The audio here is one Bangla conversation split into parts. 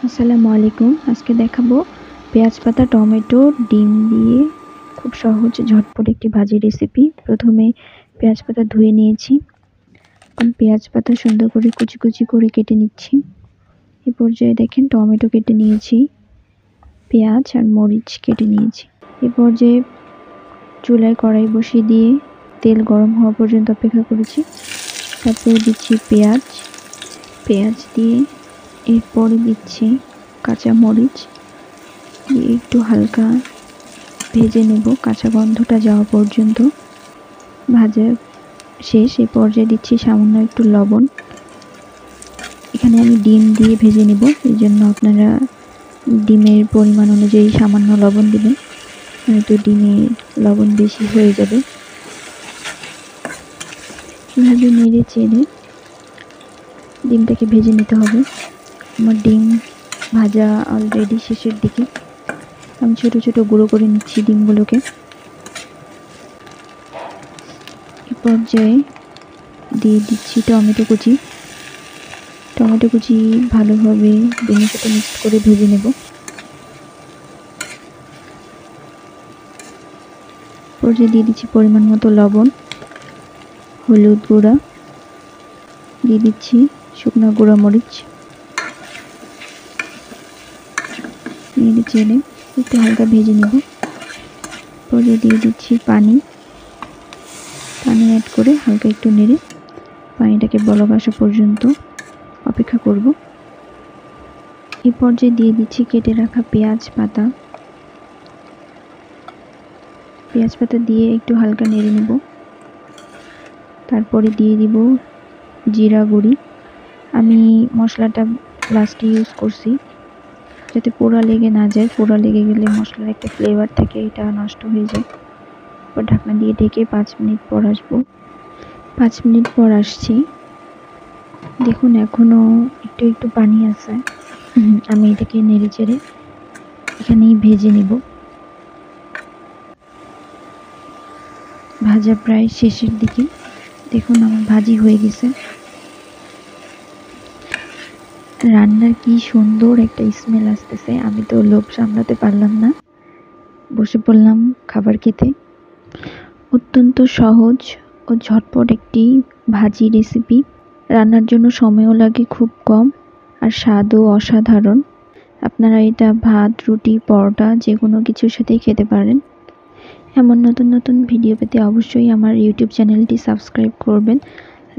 আসসালামু আলাইকুম। আজকে দেখাবো পেঁয়াজ পাতা টমেটো ডিম দিয়ে খুব সহজ ঝটপট একটি ভাজি রেসিপি। প্রথমে পেঁয়াজ পাতা ধুয়ে নিয়েছি। এখন পেঁয়াজ পাতা সুন্দর করে কুচি কুচি করে কেটে নিচ্ছি। এই পর্যায়ে দেখেন টমেটো কেটে নিয়েছি, পেঁয়াজ আর মরিচ কেটে নিয়েছি। এই পর্যায়ে চুলায় কড়াই বসিয়ে দিয়ে তেল গরম হওয়া পর্যন্ত অপেক্ষা করেছি। তারপরে দিচ্ছি পেঁয়াজ দিয়ে এরপরে দিচ্ছি কাঁচা মরিচ দিয়ে একটু হালকা ভেজে নেব, কাঁচা গন্ধটা যাওয়া পর্যন্ত ভাজা শেষ। এই পর্যায়ে দিচ্ছি সামান্য একটু লবণ। এখানে আমি ডিম দিয়ে ভেজে নেব, এই জন্য আপনারা ডিমের পরিমাণ অনুযায়ী সামান্য লবণ দিবেন, নয়তো ডিমের লবণ বেশি হয়ে যাবে। এভাবে নেড়ে চেড়ে ডিমটাকে ভেজে নিতে হবে। আমার ডিম ভাজা অলরেডি শেষের দিকে। আমি ছোট ছোট গুঁড়ো করে নিচ্ছি ডিমগুলোকে। এই পর্যায়ে দিয়ে দিচ্ছি টমেটো কুচি ভালোভাবে ডিমের সাথে মিক্স করে ভেজে নেব। পর্যায়ে দিয়ে দিচ্ছি পরিমাণ মতো লবণ, হলুদ গুঁড়া, দিয়ে দিচ্ছি শুকনো গুঁড়া মরিচ, নেড়ে চেড়ে একটু হালকা ভেজে নেব। পর্যায়ে দিয়ে দিচ্ছি পানি অ্যাড করে হালকা একটু নেড়ে পানিটাকে বলক আসা পর্যন্ত অপেক্ষা করব। এই পর্যায়ে দিয়ে দিচ্ছি কেটে রাখা পেঁয়াজ পাতা দিয়ে একটু হালকা নেড়ে নেব। তারপরে দিয়ে দিব জিরা গুঁড়ি। আমি মশলাটা লাস্টে ইউজ করছি যাতে পোড়া লেগে না যায়। পোড়া লেগে গেলে মশলার একটা ফ্লেভার থাকে, এটা নষ্ট হয়ে যায়। এবার ঢাকনা দিয়ে ঢেকে 5 মিনিট পর আসবো। 5 মিনিট পর আসছি। দেখুন এখনো একটু পানি আছে। আমি এটাকে নেড়ে চেড়ে এখানেই ভেজে নিব। ভাজা প্রায় শেষের দিকে। দেখুন আমার ভাজি হয়ে গেছে। রান্নার কি সুন্দর একটা স্মেল আসতেছে, আমি তো লোভ সামলাতে পারলাম না, বসে পড়লাম খাবার খেতে। অত্যন্ত সহজ ও ঝটপট একটি ভাজি রেসিপি। রান্নার জন্য সময়ও লাগে খুব কম, আর স্বাদও অসাধারণ। আপনারা এটা ভাত, রুটি, পরোটা যে কোনো কিছুর সাথেই খেতে পারেন। এমন নতুন নতুন ভিডিও পেতে অবশ্যই আমার ইউটিউব চ্যানেলটি সাবস্ক্রাইব করবেন,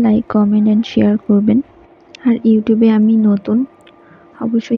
লাইক, কমেন্ট অ্যান্ড শেয়ার করবেন। আর ইউটিউবে আমি নতুন, অবশ্যই